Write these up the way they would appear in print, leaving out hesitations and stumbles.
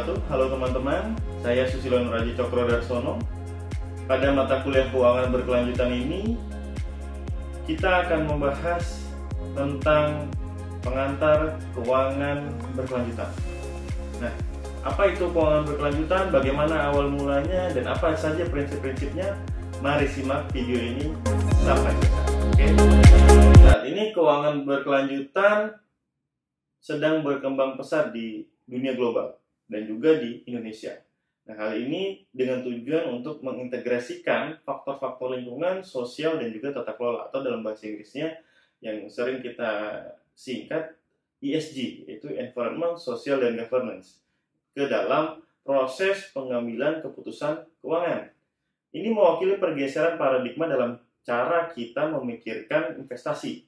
wabarakatuh. Halo teman-teman, saya Susilo Nuraji Cokro Darsono. Pada mata kuliah keuangan berkelanjutan ini, kita akan membahas tentang pengantar keuangan berkelanjutan. Nah, apa itu keuangan berkelanjutan, bagaimana awal mulanya, dan apa saja prinsip-prinsipnya? Mari simak video ini sampai selesai. Oke. Saat ini keuangan berkelanjutan sedang berkembang pesat di dunia global dan juga di Indonesia. Nah, hal ini dengan tujuan untuk mengintegrasikan faktor-faktor lingkungan, sosial, dan juga tata kelola, atau dalam bahasa Inggrisnya yang sering kita singkat ESG, yaitu Environment, Social, dan Governance, ke dalam proses pengambilan keputusan keuangan. Ini mewakili pergeseran paradigma dalam cara kita memikirkan investasi,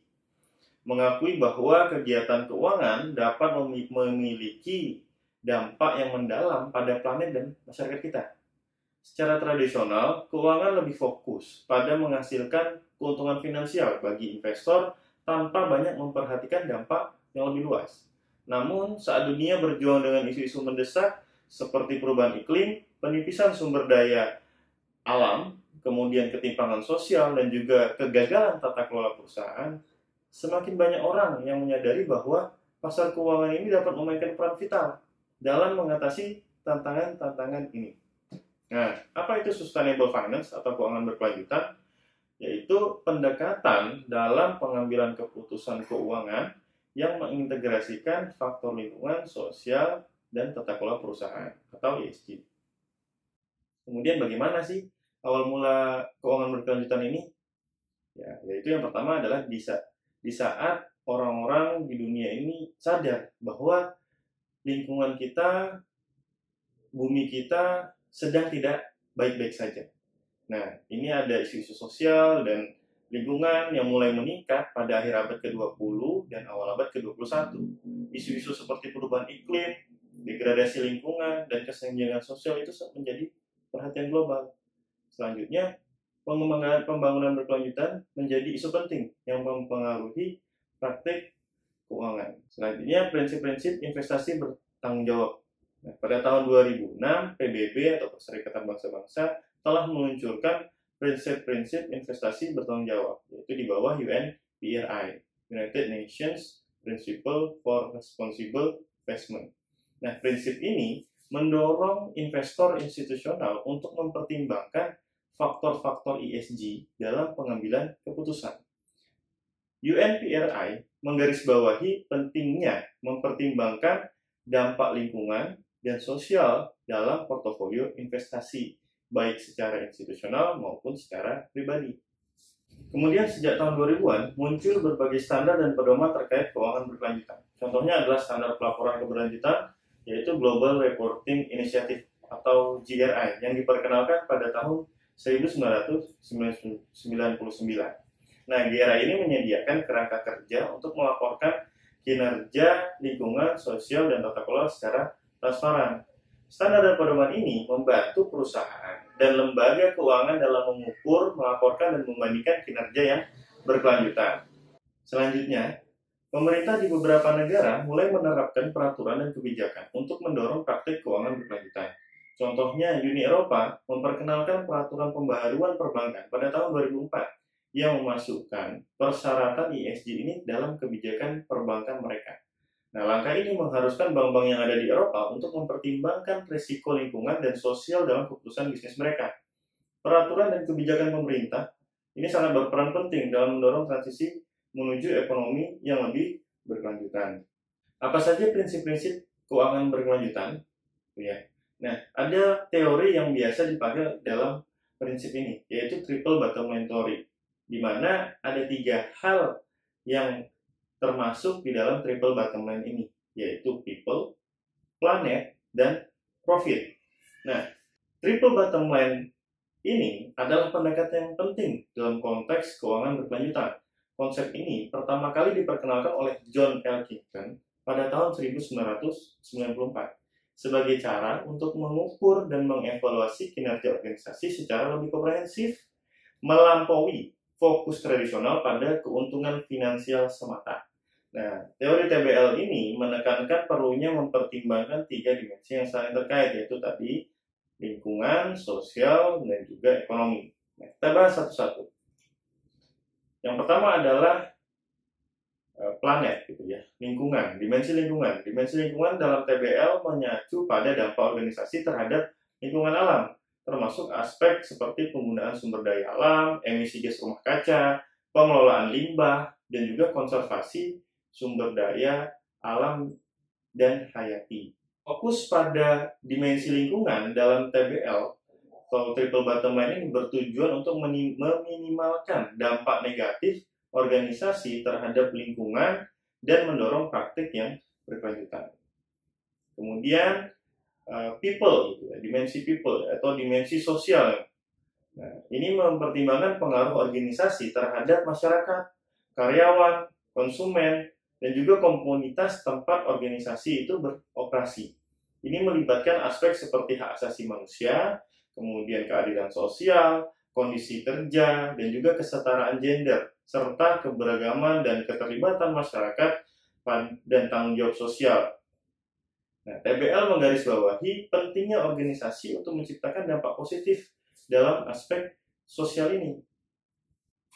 mengakui bahwa kegiatan keuangan dapat memiliki dampak yang mendalam pada planet dan masyarakat kita. Secara tradisional, keuangan lebih fokus pada menghasilkan keuntungan finansial bagi investor tanpa banyak memperhatikan dampak yang lebih luas. Namun, saat dunia berjuang dengan isu-isu mendesak seperti perubahan iklim, penipisan sumber daya alam, kemudian ketimpangan sosial, dan juga kegagalan tata kelola perusahaan, semakin banyak orang yang menyadari bahwa pasar keuangan ini dapat memainkan peran vital dalam mengatasi tantangan-tantangan ini. Nah, apa itu sustainable finance atau keuangan berkelanjutan? Yaitu pendekatan dalam pengambilan keputusan keuangan yang mengintegrasikan faktor lingkungan, sosial, dan tata kelola perusahaan atau ESG. Kemudian bagaimana sih awal mula keuangan berkelanjutan ini? Ya, yaitu yang pertama adalah di saat orang-orang di dunia ini sadar bahwa lingkungan kita, bumi kita sedang tidak baik-baik saja. Nah, ini ada isu-isu sosial dan lingkungan yang mulai meningkat pada akhir abad ke-20 dan awal abad ke-21. Isu-isu seperti perubahan iklim, degradasi lingkungan, dan kesenjangan sosial itu menjadi perhatian global. Selanjutnya, pengembangan pembangunan berkelanjutan menjadi isu penting yang mempengaruhi praktik keuangan. Selanjutnya, prinsip-prinsip investasi bertanggung jawab. Nah, pada tahun 2006, PBB atau Perserikatan Bangsa-Bangsa telah meluncurkan prinsip-prinsip investasi bertanggung jawab, yaitu di bawah UNPRI, United Nations Principle for Responsible Investment. Nah, prinsip ini mendorong investor institusional untuk mempertimbangkan faktor-faktor ESG dalam pengambilan keputusan. UNPRI menggarisbawahi pentingnya mempertimbangkan dampak lingkungan dan sosial dalam portofolio investasi, baik secara institusional maupun secara pribadi. Kemudian sejak tahun 2000-an muncul berbagai standar dan pedoman terkait keuangan berkelanjutan. Contohnya adalah standar pelaporan keberlanjutan, yaitu Global Reporting Initiative atau GRI, yang diperkenalkan pada tahun 1999. Nah, GRI ini menyediakan kerangka kerja untuk melaporkan kinerja lingkungan, sosial, dan tata kelola secara transparan. Standar dan pedoman ini membantu perusahaan dan lembaga keuangan dalam mengukur, melaporkan, dan membandingkan kinerja yang berkelanjutan. Selanjutnya, pemerintah di beberapa negara mulai menerapkan peraturan dan kebijakan untuk mendorong praktik keuangan berkelanjutan. Contohnya, Uni Eropa memperkenalkan peraturan pembaharuan perbankan pada tahun 2004 yang memasukkan persyaratan ESG ini dalam kebijakan perbankan mereka. Nah, langkah ini mengharuskan bank-bank yang ada di Eropa untuk mempertimbangkan risiko lingkungan dan sosial dalam keputusan bisnis mereka. Peraturan dan kebijakan pemerintah ini sangat berperan penting dalam mendorong transisi menuju ekonomi yang lebih berkelanjutan. Apa saja prinsip-prinsip keuangan berkelanjutan? Ya. Nah, ada teori yang biasa dipakai dalam prinsip ini, yaitu triple bottom line theory, di mana ada 3 hal yang termasuk di dalam triple bottom line ini, yaitu people, planet, dan profit. Nah, triple bottom line ini adalah pendekatan yang penting dalam konteks keuangan berkelanjutan. Konsep ini pertama kali diperkenalkan oleh John Elkington pada tahun 1994 sebagai cara untuk mengukur dan mengevaluasi kinerja organisasi secara lebih komprehensif, melampaui fokus tradisional pada keuntungan finansial semata. Nah, teori TBL ini menekankan perlunya mempertimbangkan 3 dimensi yang saling terkait, yaitu tadi lingkungan, sosial, dan juga ekonomi. Nah, kita bahas satu-satu. Yang pertama adalah planet, gitu ya, lingkungan, dimensi lingkungan. Dimensi lingkungan dalam TBL mengacu pada dampak organisasi terhadap lingkungan alam, termasuk aspek seperti penggunaan sumber daya alam, emisi gas rumah kaca, pengelolaan limbah, dan juga konservasi sumber daya alam dan hayati. Fokus pada dimensi lingkungan dalam TBL atau triple bottom line ini bertujuan untuk meminimalkan dampak negatif organisasi terhadap lingkungan dan mendorong praktik yang berkelanjutan. Kemudian people, gitu ya, dimensi people atau dimensi sosial. Nah, ini mempertimbangkan pengaruh organisasi terhadap masyarakat, karyawan, konsumen, dan juga komunitas tempat organisasi itu beroperasi. Ini melibatkan aspek seperti hak asasi manusia, kemudian keadilan sosial, kondisi kerja, dan juga kesetaraan gender, serta keberagaman dan keterlibatan masyarakat dan tanggung jawab sosial. Nah, TBL menggarisbawahi pentingnya organisasi untuk menciptakan dampak positif dalam aspek sosial ini.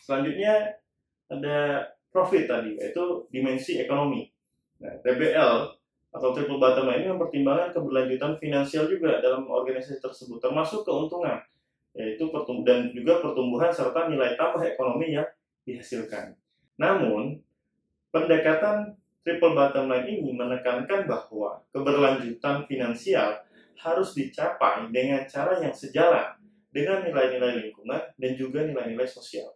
Selanjutnya ada profit tadi, yaitu dimensi ekonomi. Nah, TBL atau triple bottom line ini mempertimbangkan keberlanjutan finansial juga dalam organisasi tersebut, termasuk keuntungan, yaitu dan juga pertumbuhan serta nilai tambah ekonomi yang dihasilkan. Namun, pendekatan triple bottom line ini menekankan bahwa keberlanjutan finansial harus dicapai dengan cara yang sejalan dengan nilai-nilai lingkungan dan juga nilai-nilai sosial.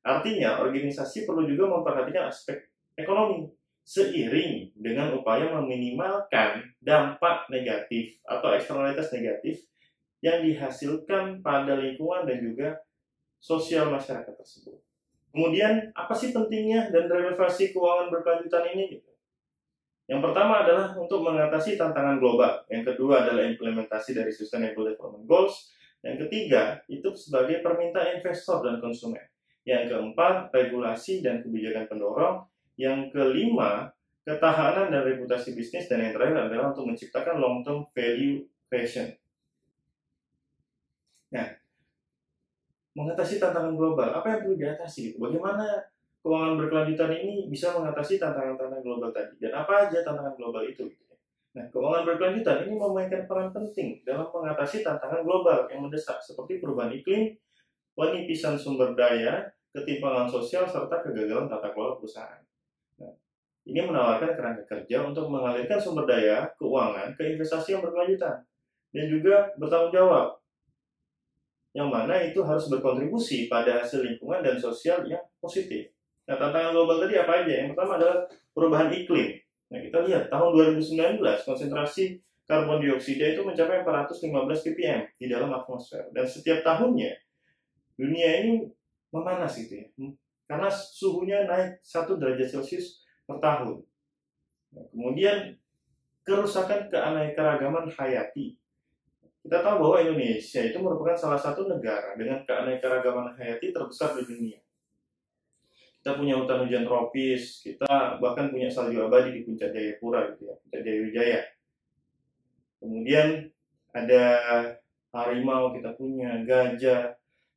Artinya, organisasi perlu juga memperhatikan aspek ekonomi seiring dengan upaya meminimalkan dampak negatif atau eksternalitas negatif yang dihasilkan pada lingkungan dan juga sosial masyarakat tersebut. Kemudian, apa sih pentingnya dan relevansi keuangan berkelanjutan ini? Yang pertama adalah untuk mengatasi tantangan global. Yang kedua adalah implementasi dari Sustainable Development Goals. Yang ketiga, itu sebagai permintaan investor dan konsumen. Yang keempat, regulasi dan kebijakan pendorong. Yang kelima, ketahanan dan reputasi bisnis. Dan yang terakhir adalah untuk menciptakan long-term value creation. Nah, mengatasi tantangan global, apa yang perlu diatasi? Bagaimana keuangan berkelanjutan ini bisa mengatasi tantangan-tantangan global tadi? Dan apa aja tantangan global itu? Nah, keuangan berkelanjutan ini memainkan peran penting dalam mengatasi tantangan global yang mendesak seperti perubahan iklim, penipisan sumber daya, ketimpangan sosial, serta kegagalan tata kelola perusahaan. Nah, ini menawarkan kerangka kerja untuk mengalirkan sumber daya keuangan ke investasi yang berkelanjutan dan juga bertanggung jawab, yang mana itu harus berkontribusi pada hasil lingkungan dan sosial yang positif. Nah, tantangan global tadi apa aja? Yang pertama adalah perubahan iklim. Nah, kita lihat tahun 2019 konsentrasi karbon dioksida itu mencapai 415 ppm di dalam atmosfer, dan setiap tahunnya dunia ini memanas gitu ya, karena suhunya naik 1 derajat Celcius per tahun. Nah, kemudian kerusakan keanekaragaman hayati. Kita tahu bahwa Indonesia itu merupakan salah satu negara dengan keanekaragaman hayati terbesar di dunia. Kita punya hutan hujan tropis, kita bahkan punya salju abadi di Puncak Jayapura gitu ya, Puncak Jayawijaya. Kemudian ada harimau, kita punya gajah,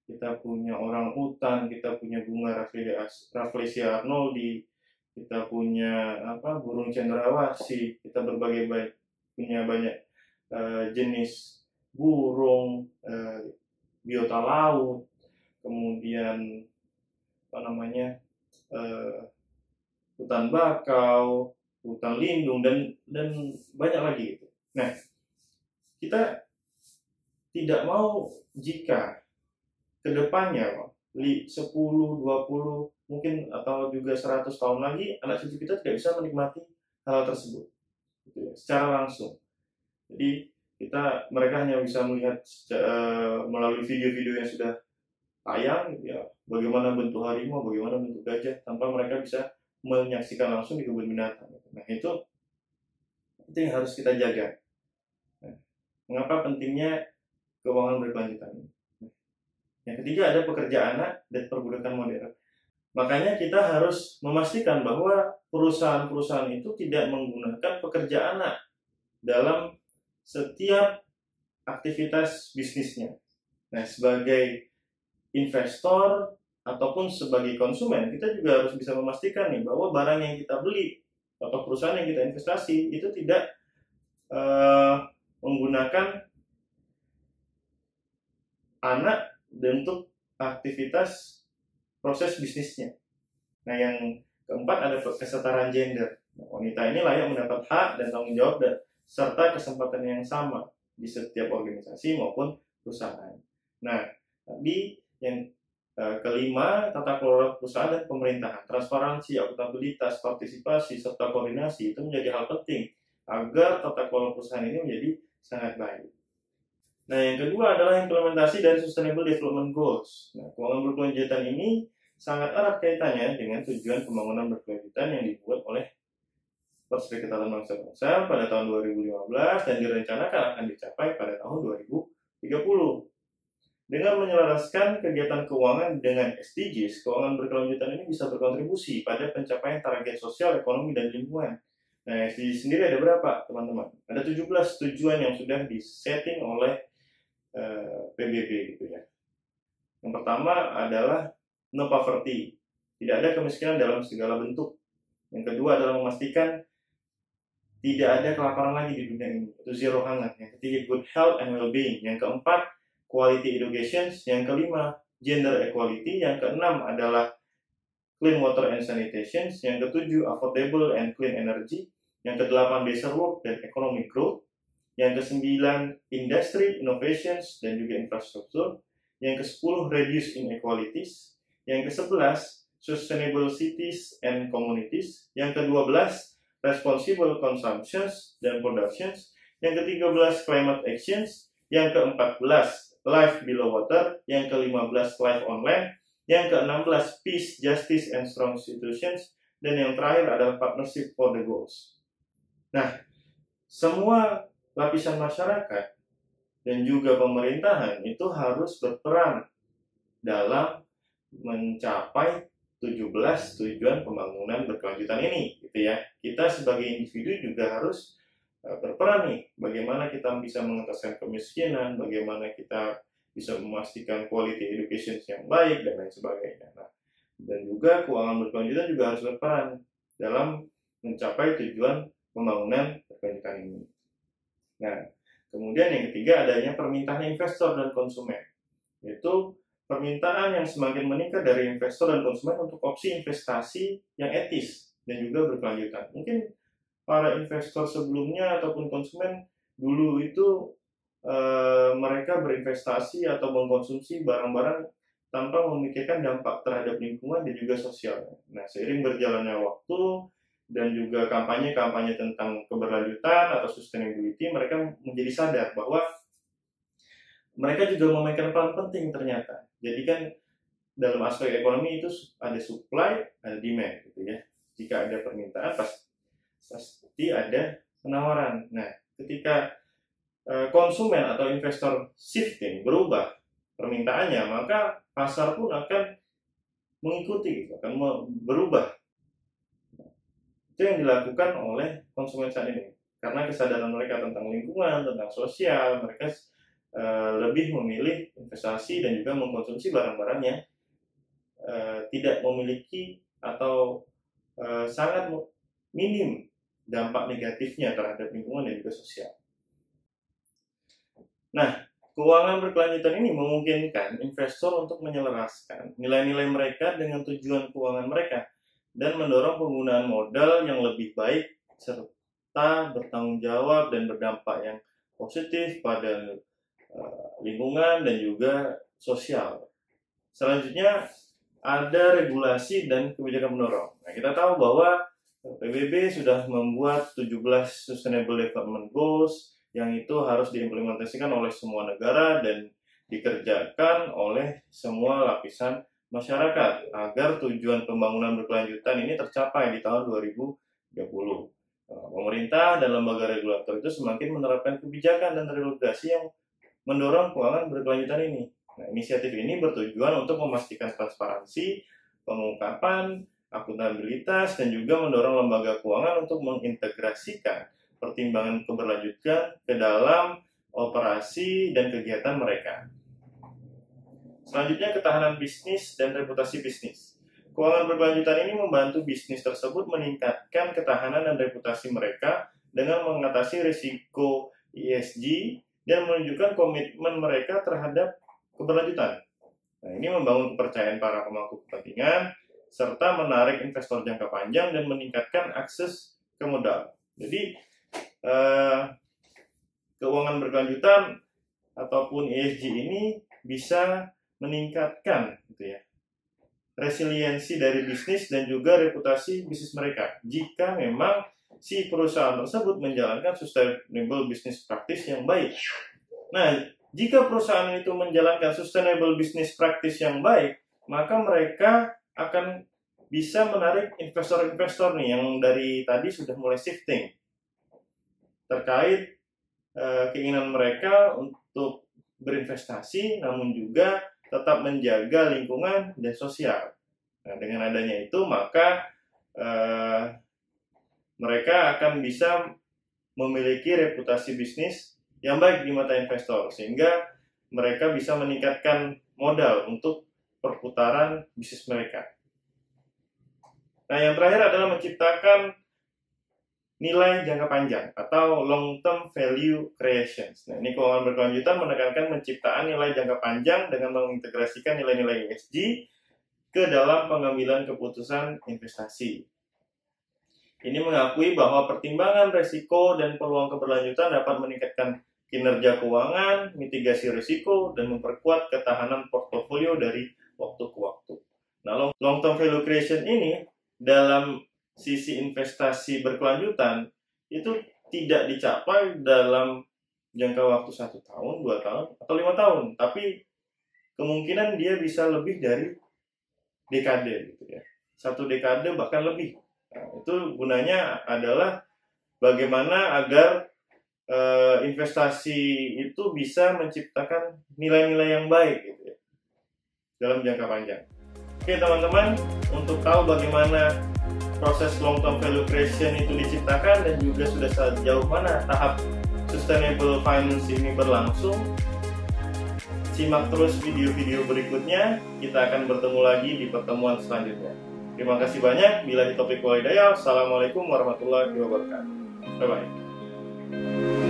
kita punya orang utan, kita punya bunga Rafflesia arnoldi, kita punya burung cendrawasih, kita punya banyak jenis burung, biota laut, kemudian hutan bakau, hutan lindung, dan banyak lagi gitu. Nah, kita tidak mau jika kedepannya 10, 20, mungkin atau juga 100 tahun lagi anak cucu kita tidak bisa menikmati hal tersebut gitu ya, secara langsung. Jadi mereka hanya bisa melihat melalui video-video yang sudah tayang gitu ya, bagaimana bentuk harimau, bagaimana bentuk gajah, tanpa mereka bisa menyaksikan langsung di kebun binatang. Nah, itu yang harus kita jaga. Nah, mengapa pentingnya keuangan berkelanjutan? Yang ketiga ada pekerja anak dan perbudakan modern. Makanya kita harus memastikan bahwa perusahaan-perusahaan itu tidak menggunakan pekerja anak dalam setiap aktivitas bisnisnya. Nah, sebagai investor ataupun sebagai konsumen, kita juga harus bisa memastikan nih bahwa barang yang kita beli atau perusahaan yang kita investasi itu tidak menggunakan anak untuk aktivitas proses bisnisnya. Nah, yang keempat ada kesetaraan gender. Nah, wanita ini layak mendapat hak dan tanggung jawab serta kesempatan yang sama di setiap organisasi maupun perusahaan. Nah, tadi yang kelima, tata kelola perusahaan dan pemerintahan. Transparansi, akuntabilitas, partisipasi, serta koordinasi itu menjadi hal penting agar tata kelola perusahaan ini menjadi sangat baik. Nah, yang kedua adalah implementasi dari Sustainable Development Goals. Nah, keuangan berkelanjutan ini sangat erat kaitannya dengan tujuan pembangunan berkelanjutan yang dibuat oleh Perserikatan Bangsa-Bangsa pada tahun 2015 dan direncanakan akan dicapai pada tahun 2030. Dengan menyelaraskan kegiatan keuangan dengan SDGs, keuangan berkelanjutan ini bisa berkontribusi pada pencapaian target sosial, ekonomi, dan lingkungan. Nah, SDGs sendiri ada berapa, teman-teman? Ada 17 tujuan yang sudah disetting oleh PBB gitu ya. Yang pertama adalah no poverty, tidak ada kemiskinan dalam segala bentuk. Yang kedua adalah memastikan tidak ada kelaparan lagi di dunia ini, itu zero hunger. Yang ketiga good health and well-being. Yang keempat quality education. Yang kelima gender equality. Yang keenam adalah clean water and sanitation. Yang ketujuh affordable and clean energy. Yang kedelapan decent work dan economic growth. Yang ke-9 industry, innovations, dan juga infrastruktur. Yang ke-10 reduce inequalities. Yang ke-11 sustainable cities and communities. Yang ke-12 responsible consumptions dan productions. Yang ke-13 climate actions. Yang ke-14 life below water. Yang ke-15 life on land. Yang ke-16 peace, justice, and strong institutions. Dan yang terakhir adalah partnership for the goals. Nah, semua lapisan masyarakat dan juga pemerintahan itu harus berperan dalam mencapai 17 tujuan pembangunan berkelanjutan ini, gitu ya. Kita sebagai individu juga harus berperan nih, bagaimana kita bisa mengentaskan kemiskinan, bagaimana kita bisa memastikan quality education yang baik dan lain sebagainya. Nah, dan juga keuangan berkelanjutan juga harus berperan dalam mencapai tujuan pembangunan berkelanjutan ini. Nah, kemudian yang ketiga adanya permintaan investor dan konsumen, yaitu permintaan yang semakin meningkat dari investor dan konsumen untuk opsi investasi yang etis dan juga berkelanjutan. Mungkin para investor sebelumnya ataupun konsumen dulu itu mereka berinvestasi atau mengkonsumsi barang-barang tanpa memikirkan dampak terhadap lingkungan dan juga sosial. Nah, seiring berjalannya waktu dan juga kampanye-kampanye tentang keberlanjutan atau sustainability, mereka menjadi sadar bahwa mereka juga memainkan peran penting ternyata. Jadi kan dalam aspek ekonomi itu ada supply, ada demand gitu ya. Jika ada permintaan pasti ada penawaran. Nah, ketika konsumen atau investor shifting, berubah permintaannya, maka pasar pun akan mengikuti, akan berubah. Itu yang dilakukan oleh konsumen saat ini. Karena kesadaran mereka tentang lingkungan, tentang sosial, mereka lebih memilih investasi dan juga mengkonsumsi barang-barang yang tidak memiliki atau sangat minim dampak negatifnya terhadap lingkungan dan juga sosial. Nah, keuangan berkelanjutan ini memungkinkan investor untuk menyelaraskan nilai-nilai mereka dengan tujuan keuangan mereka dan mendorong penggunaan modal yang lebih baik serta bertanggung jawab dan berdampak yang positif pada lingkungan dan juga sosial. Selanjutnya ada regulasi dan kebijakan mendorong. Nah, kita tahu bahwa PBB sudah membuat 17 Sustainable Development Goals yang itu harus diimplementasikan oleh semua negara dan dikerjakan oleh semua lapisan masyarakat agar tujuan pembangunan berkelanjutan ini tercapai di tahun 2030. Pemerintah dan lembaga regulator itu semakin menerapkan kebijakan dan regulasi yang mendorong keuangan berkelanjutan ini. Nah, inisiatif ini bertujuan untuk memastikan transparansi, pengungkapan, akuntabilitas, dan juga mendorong lembaga keuangan untuk mengintegrasikan pertimbangan keberlanjutan ke dalam operasi dan kegiatan mereka. Selanjutnya, ketahanan bisnis dan reputasi bisnis. Keuangan berkelanjutan ini membantu bisnis tersebut meningkatkan ketahanan dan reputasi mereka dengan mengatasi risiko ESG dan menunjukkan komitmen mereka terhadap keberlanjutan. Nah, ini membangun kepercayaan para pemangku kepentingan serta menarik investor jangka panjang dan meningkatkan akses ke modal. Jadi, keuangan berkelanjutan ataupun ESG ini bisa meningkatkan gitu ya, resiliensi dari bisnis dan juga reputasi bisnis mereka jika memang si perusahaan tersebut menjalankan sustainable business practice yang baik. Nah, jika perusahaan itu menjalankan sustainable business practice yang baik, maka mereka akan bisa menarik investor-investor nih yang dari tadi sudah mulai shifting terkait keinginan mereka untuk berinvestasi, namun juga tetap menjaga lingkungan dan sosial. Nah, dengan adanya itu, maka mereka akan bisa memiliki reputasi bisnis yang baik di mata investor, sehingga mereka bisa meningkatkan modal untuk perputaran bisnis mereka. Nah, yang terakhir adalah menciptakan nilai jangka panjang atau long term value creations. Nah, ini keuangan berkelanjutan menekankan penciptaan nilai jangka panjang dengan mengintegrasikan nilai-nilai ESG ke dalam pengambilan keputusan investasi. Ini mengakui bahwa pertimbangan risiko dan peluang keberlanjutan dapat meningkatkan kinerja keuangan, mitigasi risiko, dan memperkuat ketahanan portofolio dari waktu ke waktu. Nah, long term value creation ini dalam sisi investasi berkelanjutan itu tidak dicapai dalam jangka waktu 1 tahun, 2 tahun, atau 5 tahun, tapi kemungkinan dia bisa lebih dari dekade gitu ya. 1 dekade bahkan lebih. Nah, itu gunanya adalah bagaimana agar investasi itu bisa menciptakan nilai-nilai yang baik gitu ya dalam jangka panjang. Oke teman-teman, untuk tahu bagaimana proses long term value creation itu diciptakan dan juga sudah sejauh mana tahap sustainable finance ini berlangsung, simak terus video-video berikutnya. Kita akan bertemu lagi di pertemuan selanjutnya. Terima kasih banyak. Billahi taufiq wal hidayah. Assalamualaikum warahmatullahi wabarakatuh. Bye bye.